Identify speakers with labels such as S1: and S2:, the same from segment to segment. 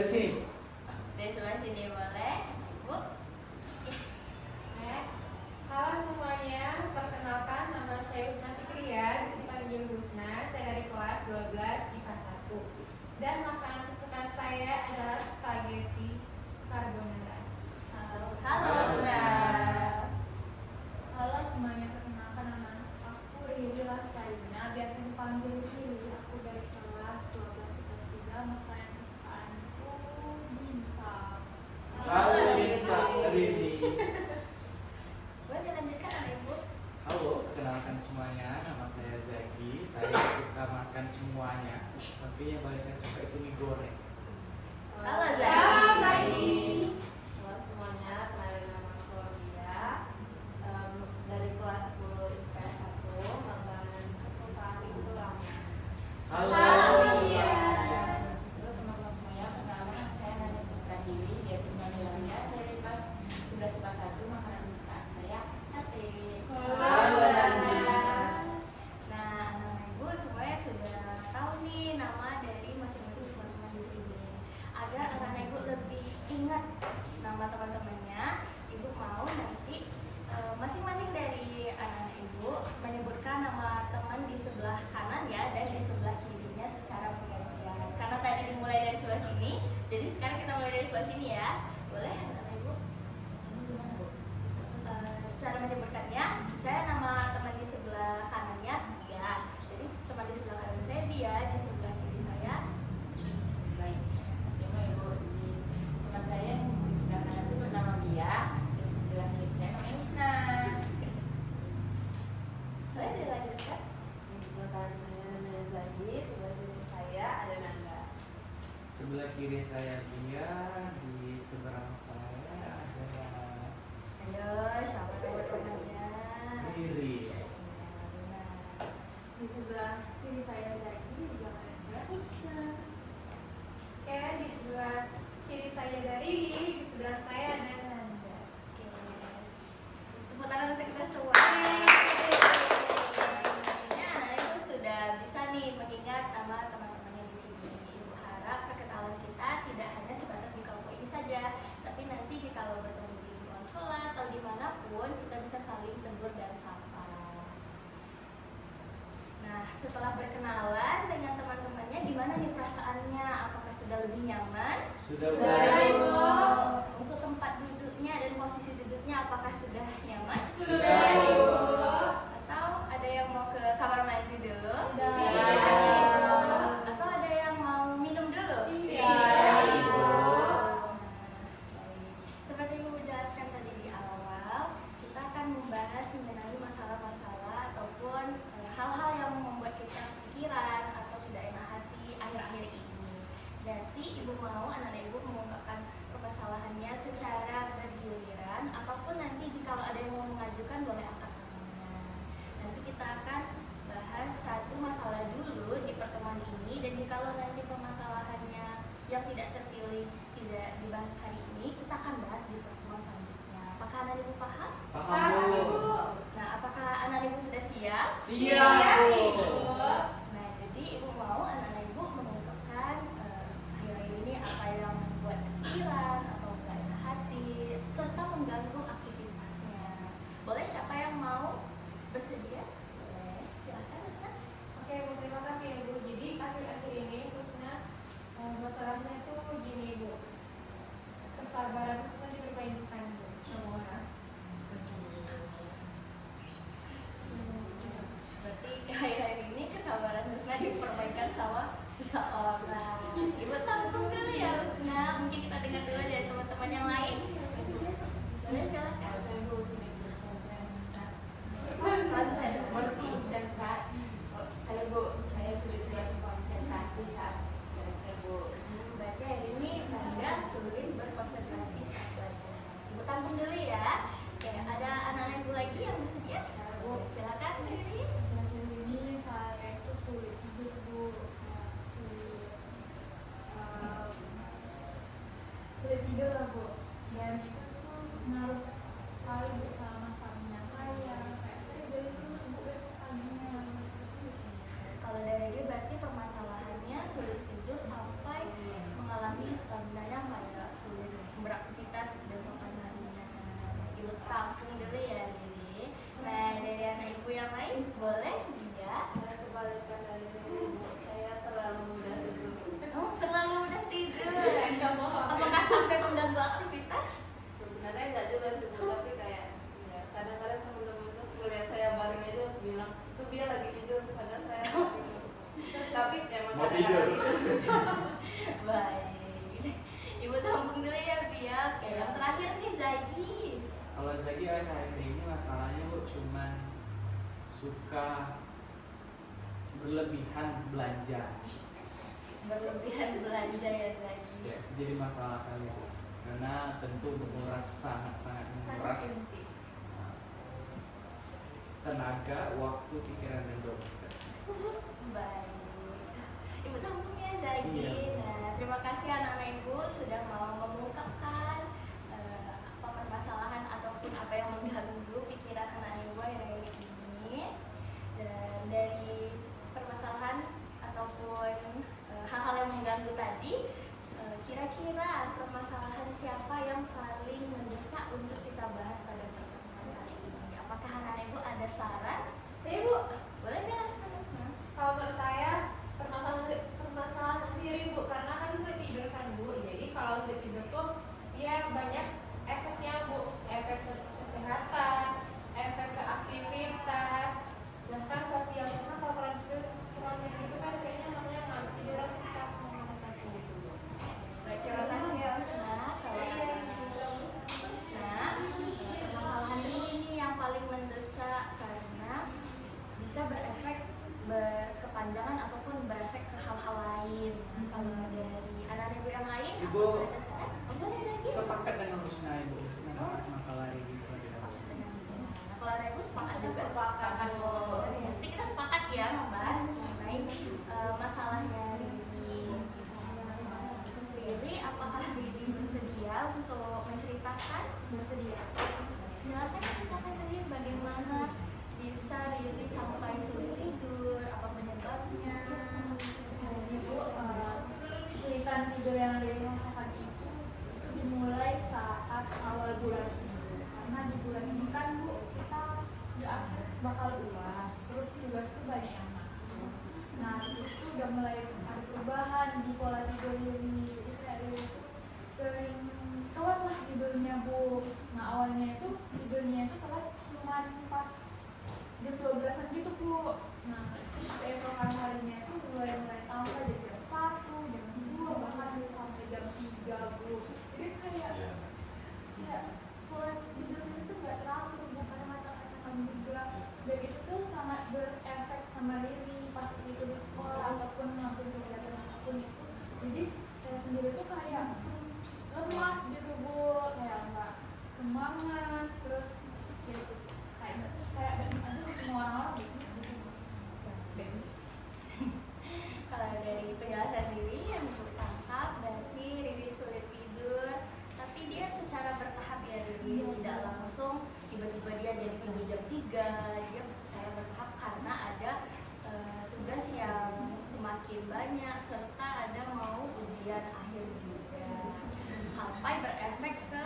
S1: sini.
S2: Dari sebelah sini boleh, Ibu.
S3: Halo semuanya, perkenalkan nama saya Husna Fikriya, dipanggil Husna. Saya dari kelas 12 IPA 1. Dan makanan kesukaan saya adalah spaghetti carbonara.
S2: Halo, Husna.
S4: Halo semuanya, perkenalkan nama aku Riri Lasaina, biasa dipanggil Riri. Aku dari kelas 12 IPA 3, makanan kesukaanku dimsum.
S1: Halo Bisa Rini.
S2: Boleh dilanjutkan oleh Ibu.
S1: Halo, perkenalkan semuanya. Nama saya Zaki. Saya suka makan semuanya. Tapi yang paling saya suka itu mie goreng.
S2: Halo,
S3: Halo,
S2: Zaki.
S3: Zaki.
S5: Halo semuanya, kenalin nama aku Claudia. Dari kelas 10 IPS 1, makanan kesukaan itu ramen.
S2: Halo,
S3: Iya.
S5: Halo teman-teman semuanya, perkenalkan saya Nani Putra Dewi, dia Nilanda dari kelas 11 IPA 1, makanan kesukaan saya sate.
S1: Halo, Nandi.
S2: Nah, Ibu semuanya sudah tahu nih nama dari masing-masing teman-teman di sini. Agar anak Ibu lebih ingat nama teman-temannya, Ibu mau nanti masing-masing dari anak Ibu menyebutkan nama teman di sebelah kanan ya dan di sebelah kirinya secara bergantian. Karena tadi dimulai dari sebelah sini, jadi sekarang kita mulai dari sebelah sini ya. Boleh anak Ibu? Secara menyebutkannya, saya nama teman di sebelah kanannya Dia. Jadi teman di sebelah kanan saya Dia, di sebelah kiri saya.
S5: Baik, terima Ibu. Di teman saya yang di sebelah kanan itu bernama Dia, di sebelah kiri saya namanya Husna.
S2: Boleh dilanjutkan?
S5: Di sebelah kanan saya namanya Zaki, sebelah kiri saya ada Nanda.
S1: Sebelah kiri saya Dia, di seberang saya ada
S2: Ayo, siapa teman-temannya?
S1: Riri.
S4: Di sebelah kiri saya Zaki, di belakang saya Husna.
S3: Oke, di sebelah kiri saya ada Riri, di sebelah saya ada Nanda.
S2: Oke. Tepuk tangan untuk kita semua. Akhirnya anak Ibu sudah bisa nih mengingat nama teman-temannya di sini. Ibu harap perkenalan kita tidak hanya sebatas di kelompok ini saja, tapi nanti jika bertemu di ruang sekolah atau dimanapun kita bisa saling tegur dan sapa. Nah, setelah berkenalan dengan teman-temannya, gimana nih perasaannya? Apakah sudah lebih nyaman?
S1: Sudah
S3: Sudah,
S1: baik.
S3: Ibu.
S2: Untuk tempat duduknya dan posisi duduknya apakah sudah nyaman?
S3: Sudah, Ibu.
S2: Atau ada yang mau ke kamar mandi dulu?
S3: Sudah.
S2: Iya. Atau ada yang mau minum dulu?
S3: Iya, Ibu.
S2: Baik. Seperti yang Ibu jelaskan tadi di awal, kita akan membahas mengenai masalah-masalah ataupun hal-hal yang membuat kita pikiran atau tidak enak hati akhir-akhir ini. Jadi Ibu mau anak-anak Ibu mengungkapkan permasalahannya secara bergiliran, ataupun nanti jika ada yang mau mengajukan boleh angkat tangannya. Nanti kita akan bahas satu masalah dulu di pertemuan ini, dan jika nanti permasalahannya yang tidak terpilih tidak dibahas hari ini, kita akan bahas di pertemuan selanjutnya. Apakah anak Ibu paham?
S1: Paham, Bu.
S2: Nah, apakah anak Ibu sudah siap?
S1: Siap, Bu.
S2: Nah, jadi Ibu mau anak-anak Ibu mengungkapkan akhir-akhir ini apa yang membuat pikiran atau enggak enak hati serta mengganggu aktivitasnya. Boleh siapa yang mau bersedia? Boleh, silakan Ustaz.
S3: Oke, Bu, terima kasih Ibu. Jadi akhir-akhir ini Husna masalahnya itu gini Bu, kesabaran Husna dipermainkan Bu semua.
S2: Berarti akhir-akhir ini kesabaran Husna dipermainkan sama seseorang. Ibu tampung dulu ya Husna. Mungkin kita dengar dulu dari teman-teman yang lain. Boleh silakan.
S5: Saya Bu, saya sulit berkonsentrasi saat belajar Bu.
S2: Berarti hari ini Nanda sulit berkonsentrasi saat belajar. Ibu tampung dulu ya. Oke, ada anak-anak Ibu lagi yang bersedia? Bu, silakan Riri.
S4: Dan ini saya itu sulit tidur Bu, sulit tidur lah Bu. Dan itu tuh ngaruh sekali Bu sama stamina saya. Kayak saya dari dulu Bu besok paginya.
S2: Kalau dari Riri berarti permasalahannya sulit tidur sampai mengalami stamina
S1: cuman suka berlebihan belanja.
S2: Berlebihan belanja ya lagi.
S1: Ya, jadi masalah kali itu. Karena tentu menguras, sangat-sangat menguras tenaga, waktu, pikiran, dan dompet.
S2: Baik. Ibu tampung ya Zaki.
S1: Iya.
S2: Nah, terima kasih anak-anak ibu sudah mau mengungkapkan apa permasalahan ataupun apa yang mengganggu pikiran anak ibu akhir-akhir ini. Dan dari permasalahan ataupun hal-hal yang mengganggu tadi, kira-kira permasalahan siapa yang paling mendesak untuk kita bahas pada pertemuan kali ini? Apakah anak-anak ibu ada saran? Ibu, boleh jelaskan?
S3: Kalau menurut saya permasalahan diri Bu, karena kan sulit tidur kan Bu. Jadi kalau sulit tidur tuh ya banyak efeknya Bu, efek ke kesehatan, efek ke aktivitas, bahkan sosial. Karena kalau kalian tidur kurang tidur itu kan kayaknya namanya nggak tiduran susah mengenai gitu Bu.
S2: Baik, terima kasih ya Usna. Kalau Usna, permasalahan ini yang paling mendesak karena bisa berefek berkepanjangan ataupun berefek ke hal-hal lain. Kalau dari anak-anak ibu yang lain,
S1: Ibu,
S2: apa ada saran? Boleh lagi.
S1: sepakat dengan Rusna Ibu membahas masalah ini.
S2: Sepakat dengan Usna. Nah, kalau anak ibu sepakat juga.
S5: Sepakat.
S2: Nanti kita sepakat ya membahas mengenai masalahnya Riri. Apakah Riri bersedia untuk menceritakan? Bersedia. Silakan ceritakan Riri bagaimana bisa Riri sampai sulit tidur, apa penyebabnya?
S4: Ibu, kesulitan tidur yang Riri rasakan itu dimulai saat awal bulan ini. Karena di bulan ini kan Bu, kita di akhir bakal UAS, terus tugas tuh banyak yang masuk. Nah, itu udah mulai ada perubahan di pola tidur Riri. Jadi kayak Riri tuh sering telat lah tidurnya Bu. Nah, awalnya itu tidurnya itu telat cuma pas jam 12-an gitu Bu. Nah, terus keesokan harinya itu mulai tambah jadi jam 1, jam 2, bahkan sampai jam 3 Bu. Jadi kayak pola tidur itu gak teratur Bu, karena macam-macam juga. Dan itu tuh sangat berefek sama Riri pas itu di sekolah ataupun ngelakuin kegiatan apapun itu. Jadi saya sendiri tuh kayak lemas gitu Bu, kayak nggak semangat, terus gitu kayak aduh semua orang gitu.
S2: Kalau dari penjelasan Riri yang Ibu tangkap, berarti Riri sulit tidur, tapi dia secara bertahap ya Riri, tidak langsung tiba-tiba dia jadi tidur jam 3, dia secara bertahap karena ada tugas yang semakin banyak serta ada mau ujian akhir juga, sampai berefek ke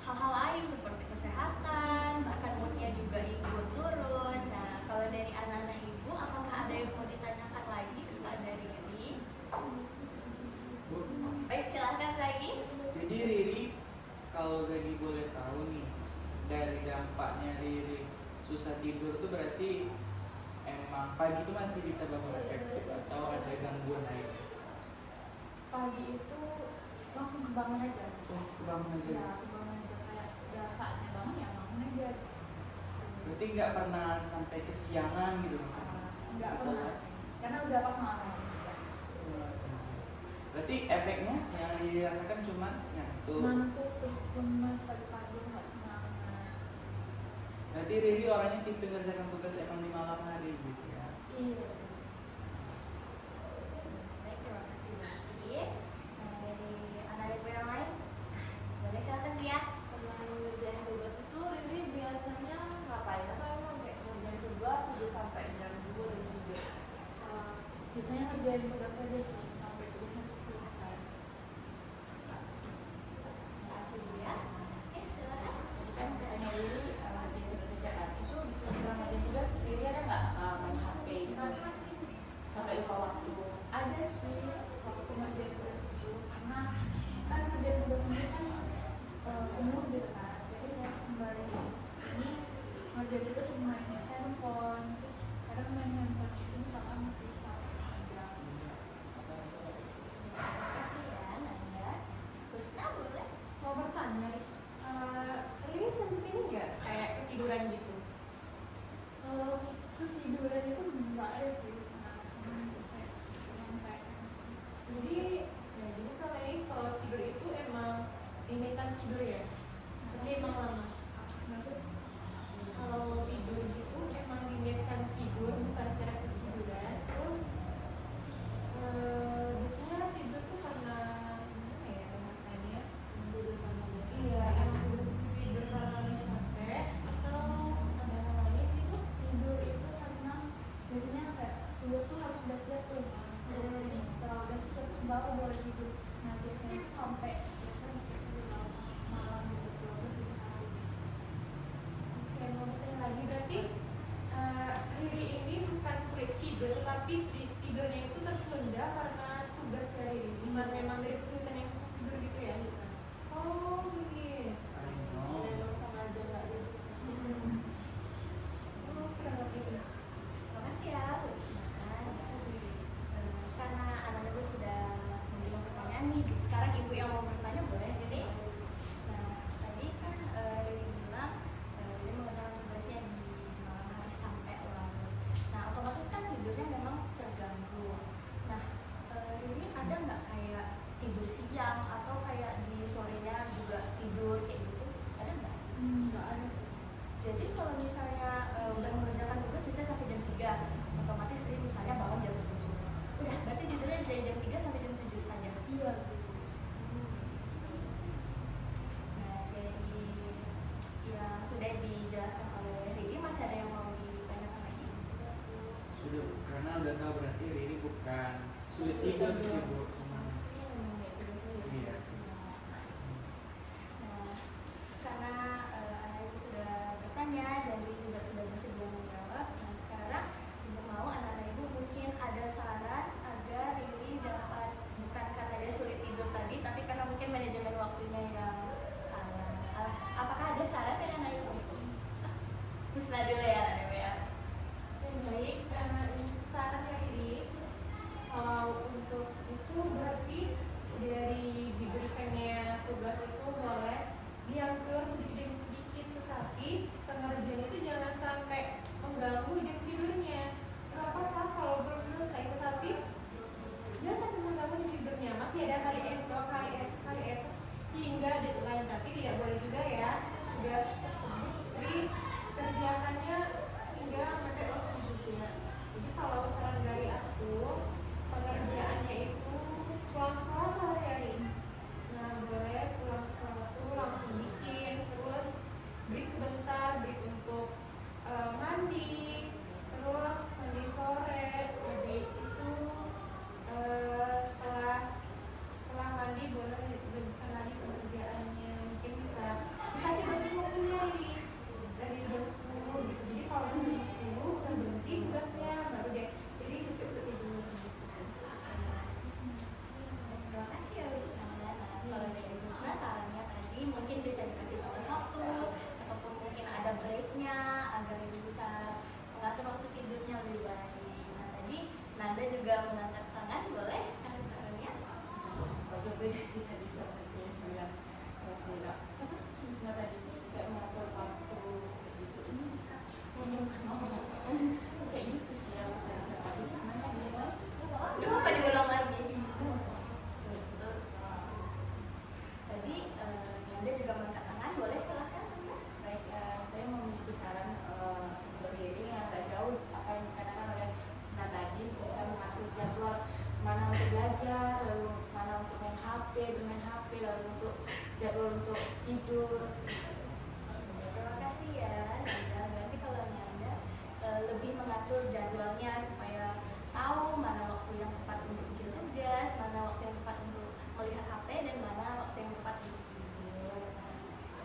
S2: hal-hal lain seperti kesehatan, bahkan moodnya juga ikut turun. Nah, kalau dari anak-anak ibu, apakah ada yang mau ditanyakan lagi kepada Riri?
S1: Bu,
S2: Baik, silakan lagi.
S1: jadi Riri, kalau Gadi boleh tahu nih, dari dampaknya Riri susah tidur tuh berarti emang pagi itu masih bisa bangun efektif atau ada gangguan lain?
S4: Pagi itu langsung kebangun aja.
S1: Oh, kebangun aja.
S4: Ya, kebangun aja kayak udah saatnya bangun ya bangun aja.
S1: Berarti nggak pernah sampai kesiangan gitu?
S4: Nggak pernah, karena udah pas malam.
S1: Berarti efeknya yang dirasakan cuma ngantuk.
S4: Ngantuk terus lemas pagi-pagi nggak semangat.
S1: Berarti Riri orangnya tipe ngerjakan tugas emang di malam hari gitu ya?
S4: Iya.
S2: Baik, terima kasih Riri. Nah, dari anak ibu yang lain, boleh silakan dia.
S5: Selain ngerjain tugas itu, Riri biasanya ngapain? Atau emang kayak ngerjain tugas udah sampai jam 2 dan 3?
S4: Biasanya ngerjain tugas aja sih sampai tugasnya selesai.
S2: Terima kasih dia. Oke, silakan.
S5: Kan katanya Riri ngerjain tugas aja kan? Itu setelah ngerjain tugas, Riri ada nggak main HP gitu? Sampai lupa waktu?
S4: Ada sih waktu ngerjain tugas itu, karena kan ngerjain tugas ini kan umur gitu kan. Jadi ya sembari ini ngerjain itu main handphone, terus kadang main handphone itu misalkan masih sampai jam.
S2: Terima kasih ya, Nanda. Husna, boleh?
S3: Mau bertanya, Riri sempet ini nggak kayak ketiduran gitu? tidur ya. Tapi emang lama. Kalau tidur gitu emang diniatkan tidur bukan secara ketiduran. Terus biasanya tidur tuh karena gimana ya alasannya? Iya, emang tidur karena lagi capek atau ada hal lain gitu?
S4: Tidur itu karena biasanya kayak tugas tuh harus udah siap tuh. Jadi setelah udah siap tuh baru boleh tidur. Nah biasanya tuh sampai malam gitu.
S3: Oke, mau bertanya lagi berarti Riri ini bukan sulit tidur, tapi tidurnya itu tertunda karena tugas dari Riri. Bukan memang dari kesulitan yang susah tidur gitu ya? Oh, begini.
S1: I know.
S5: Memang sengaja nggak tidur.
S3: Oh, kurang lebih sih.
S2: Makasih ya, Husna. Karena anak-anak gue sudah memberikan pertanyaan nih, sekarang ibu yang mau bertanya boleh, Dede? Nah, tadi kan Riri bilang Riri mengerjakan tugasnya di malam hari sampai larut. Nah, otomatis kan tidurnya memang terganggu. Nah, Riri ada nggak kayak tidur siang atau kayak di sorenya juga tidur kayak gitu? Ada nggak?
S4: Nggak ada sih.
S2: Jadi kalau misalnya udah mengerjakan tugas bisa sampai jam 3, otomatis dia misalnya bangun jam 7. Udah, berarti tidurnya dari jam 3 sampai jam 7 saja.
S4: Iya.
S2: Nah, dari yang sudah dijelaskan oleh Riri, masih ada yang mau ditanyakan lagi?
S1: Sudah, karena udah tahu berarti Riri bukan sulit tidur sih Bu. Iya.
S2: Nah, karena anak ibu sudah bertanya dan Riri juga sudah bersedia menjawab. Nah, sekarang ibu mau anak-anak ibu mungkin ada saran agar Riri dapat, bukan karena dia sulit tidur tadi, tapi karena mungkin manajemen waktunya yang salah. Apakah ada saran dari anak ibu? Husna dulu ya, anak ibu ya.
S3: Yang baik, saran dari Riri, kalau untuk itu berarti dari diberikannya tugas itu boleh diangsur sedikit demi sedikit, tetapi pengerjaan itu jangan sampai mengganggu jam tidurnya. Nggak apa-apa kalau belum selesai, tetapi jangan sampai mengganggu jam tidurnya. Masih ada hari esok, hari esok hingga deadline, tapi tidak boleh juga ya tugas tersebut dikerjakannya hingga mepet waktu juga. Jadi kalau saran dari aku, pengerjaannya itu pulang sekolah sore hari. Nah, boleh pulang sekolah tuh langsung bikin, terus break sebentar, break untuk mandi, terus mandi sore, habis itu setelah mandi boleh lanjutkan lagi pengerjaannya. Mungkin bisa dikasih batas waktunya ini dari jam 10 gitu. Jadi kalau jam 10 udah berhenti tugasnya, baru deh jadi siap untuk tidur.
S2: Terima kasih ya Husna. Nah, kalau dari Husna sarannya tadi mungkin bisa dikasih batas waktu ataupun mungkin ada breaknya agar ibu bisa mengatur waktu tidurnya lebih baik. Nah, tadi Nanda juga mengangkat tangan, boleh kasih sarannya?
S5: Kalau beda sih tadi sama si yang bilang siapa sih Husna tadi kayak mengatur waktu gitu. Kayak gitu sih ya dari sekali. Mana dia?
S2: Gak apa diulang lagi. Tadi Nanda juga mengangkat tangan, boleh silahkan.
S5: Baik, saya memiliki saran untuk Riri yang agak jauh apa yang dikatakan oleh Husna tadi, bisa mengatur jadwal mana untuk belajar, lalu mana untuk bermain HP, lalu untuk jadwal untuk tidur.
S2: Terima kasih ya Nanda. Berarti kalau Nanda lebih mengatur jadwalnya supaya tahu mana waktu yang tepat untuk bikin tugas, mana waktu yang tepat untuk melihat HP, dan mana waktu yang tepat untuk tidur.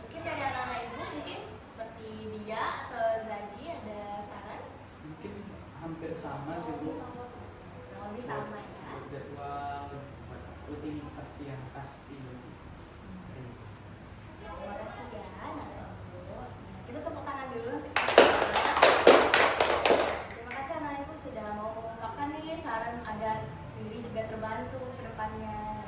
S2: Mungkin dari anak-anak ibu mungkin seperti dia atau Zadi ada saran?
S1: Mungkin hampir sama sih Bu.
S2: Kurang lebih sama ya.
S1: Buat jadwal buat rutinitas yang pasti.
S2: Terima kasih ya anak-anak ibu. Nah, kita tepuk tangan dulu. Terima kasih anak ibu sudah mau mengungkapkan nih saran agar Riri juga terbantu ke depannya. Nah,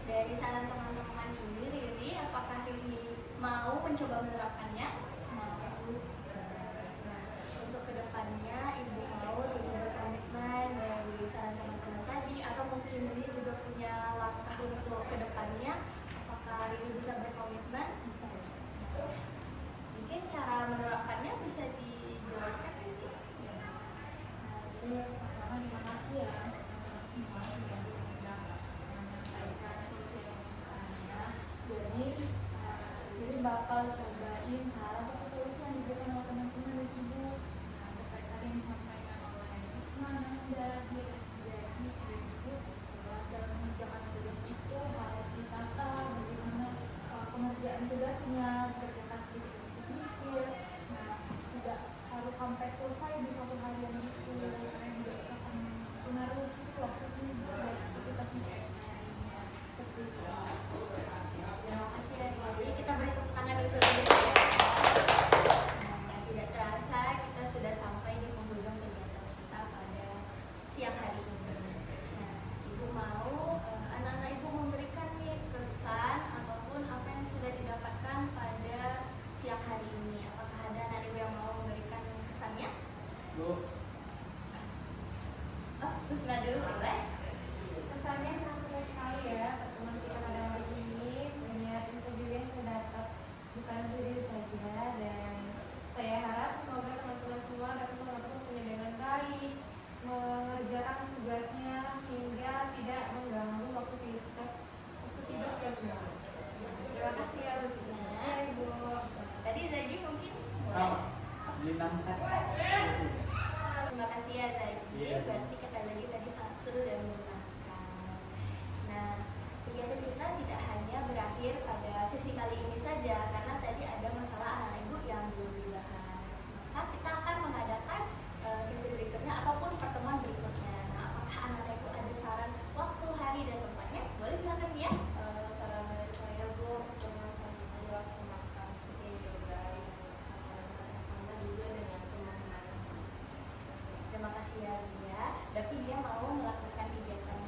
S2: dari saran teman-teman ini, Riri, apakah Riri mau mencoba menerapkannya? Mau. Nah, untuk kedepannya ibu mau Riri berkomitmen dari saran teman-teman tadi, atau mungkin Riri juga punya langkah untuk kedepannya? Apakah Riri bisa berkomitmen
S4: bakal cobain saran atau solusi yang diberikan oleh teman-teman dan ibu. Nah, terkait tadi yang disampaikan oleh Isma, Nanda, Dia, dan ibu, dalam mengerjakan tugas itu harus ditata bagaimana pengerjaan tugasnya, kerjakan sedikit demi sedikit. Nah, tidak harus sampai selesai di satu harian itu, karena juga akan mempengaruhi waktu tidur dan aktivitasnya harinya. Seperti itu.
S2: Terima kasih ya. Jadi kita beri tepuk tangan untuk ibu ya. Nah, tidak terasa kita sudah sampai di penghujung kegiatan kita pada siang hari ini. Nah, ibu mau anak-anak ibu memberikan nih kesan ataupun apa yang sudah didapatkan pada siang hari ini. Apakah ada anak ibu yang mau memberikan kesannya?
S1: Bu,
S2: Oh, Husna dulu boleh?
S3: Kesannya sangat seru sekali ya pertemuan kita pada hari ini, banyak info juga yang terdapat bukan untuk diri saja, dan saya harap semoga teman-teman semua dapat mempertemukannya dengan baik, mengerjakan tugasnya hingga tidak mengganggu waktu tidur kita semua.
S2: Terima kasih ya Husna.
S3: Ibu.
S2: Tadi Zagi mungkin
S1: sama. Linangkan.
S2: Terima kasih ya Zagi.
S1: Iya.
S2: Berarti kata Zagi tadi sangat seru dan menyenangkan. Nah, kegiatan kita tidak hanya berakhir pada sesi kali ini saja, karena tadi ada masalah anak ibu yang belum dibahas. Maka kita akan mengadakan sesi berikutnya ataupun pertemuan berikutnya. Nah, apakah anak ibu ada saran waktu, hari, dan tempatnya? Boleh silakan ya.
S5: Saran dari saya Bu, pertemuan selanjutnya dilaksanakan seperti yoga yang sama juga dengan teman-teman.
S2: Terima kasih ya Lia. Berarti dia mau melakukan kegiatan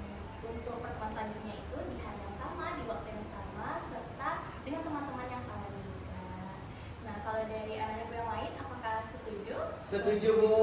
S2: untuk pertemuan selanjutnya itu di hari yang sama, di waktu yang sama, serta dengan teman-teman yang sama juga. Nah, kalau dari anak ibu yang lain, apakah setuju?
S1: Setuju, Bu.